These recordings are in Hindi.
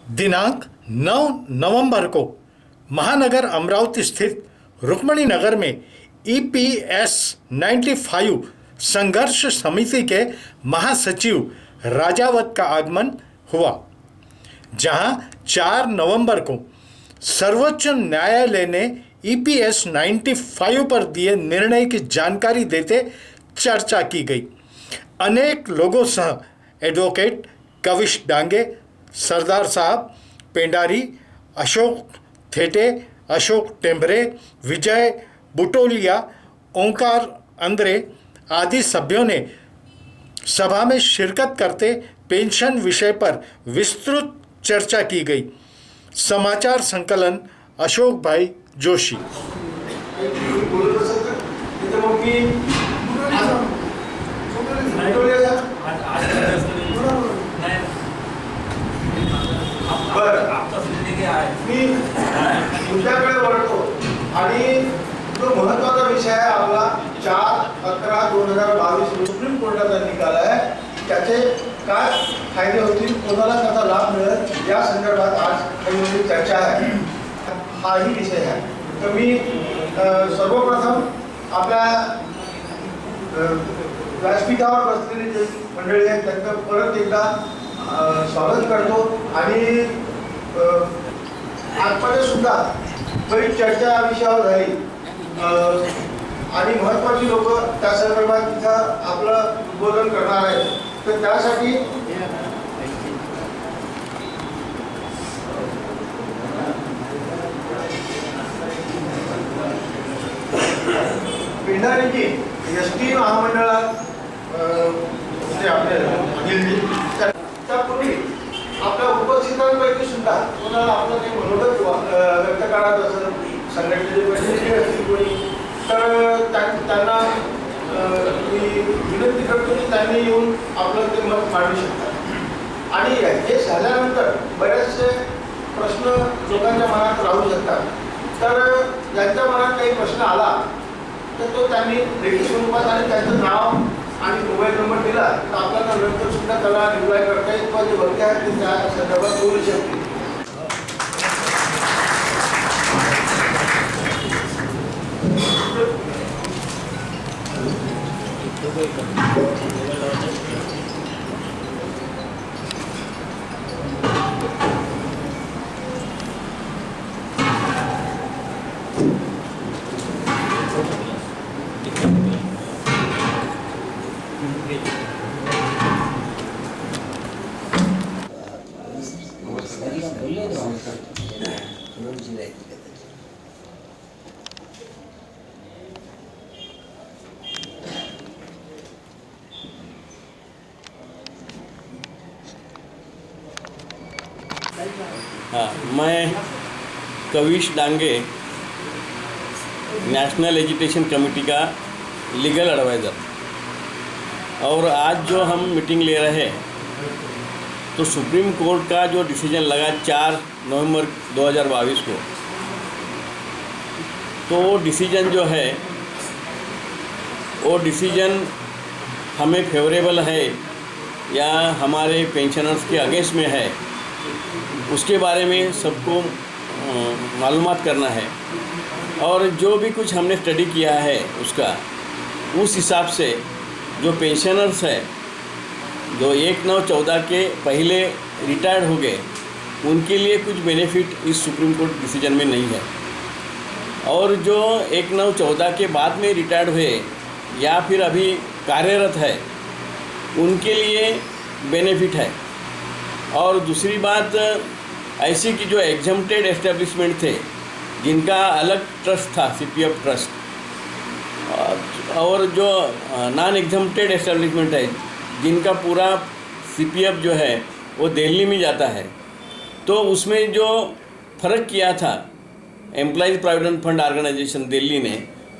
दिनांक 9 नवंबर को महानगर अमरावती स्थित रुक्मणी नगर में EPS 95 संघर्ष समिति के महासचिव राजावत का आगमन हुआ, जहां 4 नवंबर को सर्वोच्च न्यायालय ने EPS 95 पर दिए निर्णय की जानकारी देते चर्चा की गई। अनेक लोगों सह एडवोकेट कविश डांगे, सरदार साहब पेंडारी, अशोक थेटे, अशोक टेम्बरे, विजय बुटोलिया, ओंकार अंद्रे आदि सभ्यों ने सभा में शिरकत करते पेंशन विषय पर विस्तृत चर्चा की गई। समाचार संकलन अशोक भाई जोशी। मी तुमच्याकडे वळतो आणि जो महत्त्वाचा विषय आहे आपला 4/11/2022 सुप्रीम कोर्टाचा निकाल आहे, त्याचे काय फायदे होतील, कोणाला त्याचा लाभ मिळेल या संदर्भात आज काही चर्चा आहे। हाही विषय आहे। तर मी सर्वप्रथम आपल्या व्यासपीठावर बसलेली जे मंडळी आहेत त्यांचं परत एकदा स्वागत करतो आणि आजमध्ये सुद्धा बरीच चर्चा या विषयावर झाली आणि महत्त्वाची लोक त्या संदर्भात तिथं आपलं उद्बोधन करणार आहेत। तर त्यासाठी पेंढारीची एसटी महामंडळात आपले अनिलजी त्यापूर्वी आपल्या उपस्थितांपैकी सुद्धा कोणाला आपलं काही मनोगत व्यक्त करायचं असेल, संघटनेचे प्रतिनिधी असतील कोणी, तर त्यांना मी विनंती करतो की त्यांनी येऊन आपलं ते मत मांडू शकतात। आणि हे झाल्यानंतर बरेचसे प्रश्न लोकांच्या मनात राहू शकतात, तर ज्यांच्या मनात काही प्रश्न आला तर तो त्यांनी लेखी स्वरूपात आणि त्यांचं नाव आणि मोबाईल नंबर दिला तर आपल्याला नंतर सुद्धा त्याला रिप्लाय करता येईल किंवा जे वक्ते आहेत ते त्या संदर्भात बोलू शकतील। हाँ, मैं Kavish Dange, national education committee का लीगल एडवाइज़र, और आज जो हम मीटिंग ले रहे हैं तो सुप्रीम कोर्ट का जो डिसीजन लगा 4 नवंबर 2022 को, तो वो डिसीजन जो है वो डिसीजन हमें फेवरेबल है या हमारे पेंशनर्स के अगेंस्ट में है, उसके बारे में सबको मालूमात करना है। और जो भी कुछ हमने स्टडी किया है उसका, उस हिसाब से जो पेंशनर्स है जो 1/9/14 के पहले रिटायर्ड हो गए, उनके लिए कुछ बेनिफिट इस सुप्रीम कोर्ट डिसीजन में नहीं है, और जो 1/9/14 के बाद में रिटायर्ड हुए या फिर अभी कार्यरत है उनके लिए बेनिफिट है। और दूसरी बात ऐसी कि जो एग्जम्प्टेड एस्टेब्लिशमेंट थे जिनका अलग ट्रस्ट था, CPF ट्रस्ट, और जो नॉन एग्जम्प्टेड एस्टेब्लिशमेंट है जिनका पूरा CPF जो है वो दिल्ली में जाता है, तो उसमें जो फ़र्क किया था employees provident fund organisation Delhi ने,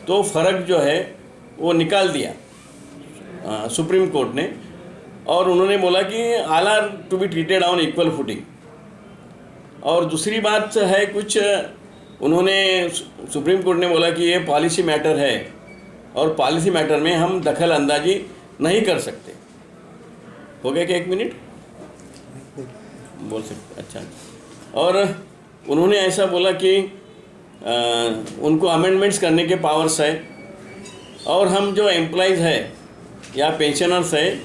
तो फ़र्क जो है वो निकाल दिया सुप्रीम कोर्ट ने, और उन्होंने बोला कि all are to be treated on equal footing. और दूसरी बात है, कुछ उन्होंने सुप्रीम कोर्ट ने बोला कि ये पॉलिसी मैटर है और पॉलिसी मैटर में हम दखल अंदाजी नहीं कर सकते। हो गया क्या 1 मिनट? बोल सकते, अच्छा। और उन्होंने ऐसा बोला कि उनको अमेंडमेंट्स करने के पावर्स है, और हम जो एम्प्लॉइज़ है या पेंशनर्स है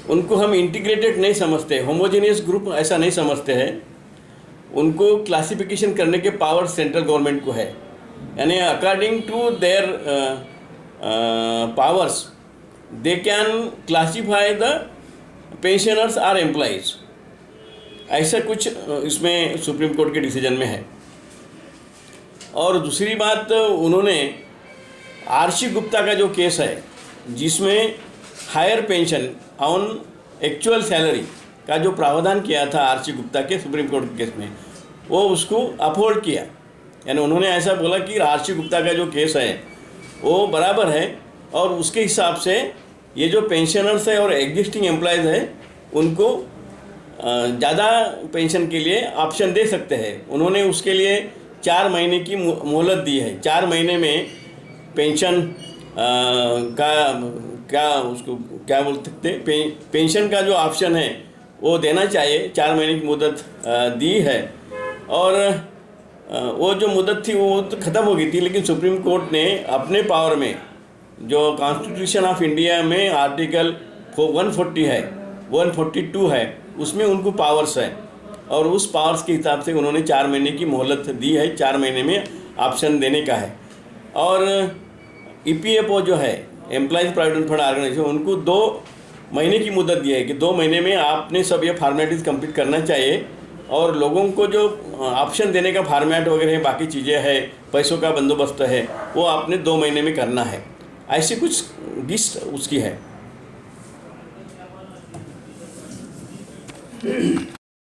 उनको हम इंटीग्रेटेड नहीं समझते, होमोजेनियस ग्रुप ऐसा नहीं समझते हैं। उनको क्लासिफिकेशन करने के पावर सेंट्रल गवर्नमेंट को है, यानी according to their powers they can classify the pensioners or employees. ऐसा कुछ इसमें सुप्रीम कोर्ट के डिसीजन में है। और दूसरी बात, उन्होंने आरसी गुप्ता का जो केस है जिसमें higher pension on actual salary का जो प्रावधान किया था आरसी गुप्ता के सुप्रीम कोर्ट के केस में, वो उसको अपहोल्ड किया। यानी उन्होंने ऐसा बोला कि आरसी गुप्ता का जो केस है वो बराबर है, और उसके हिसाब से ये जो पेंशनर्स है और एग्जिस्टिंग एम्प्लॉयज़ है उनको ज़्यादा पेंशन के लिए ऑप्शन दे सकते हैं। उन्होंने उसके लिए 4 महीने की मोहलत दी है। 4 महीने में पेंशन का क्या उसको क्या बोल सकते हैं, पेंशन का जो ऑप्शन है वो देना चाहिए। 4 महीने की मुद्दत दी है, और वो जो मुद्दत थी वो तो ख़त्म हो गई थी, लेकिन सुप्रीम कोर्ट ने अपने पावर में जो कॉन्स्टिट्यूशन ऑफ इंडिया में आर्टिकल 140 है, 142 है, उसमें उनको पावर्स है, और उस पावर्स के हिसाब से उन्होंने 4 महीने की मोहलत दी है। 4 महीने में ऑप्शन देने का है। और EPFO जो है, एम्प्लॉयज़ प्रोविडेंट फंड ऑर्गेनाइजेशन, उनको 2 महीने की मुद्दत दी है कि 2 महीने में आपने सब ये फॉर्मेलिटीज़ कंप्लीट करना चाहिए, और लोगों को जो ऑप्शन देने का फॉर्मेट वगैरह है, बाकी चीज़ें हैं, पैसों का बंदोबस्त है, वो आपने 2 महीने में करना है। ऐसी कुछ लिस्ट उसकी है।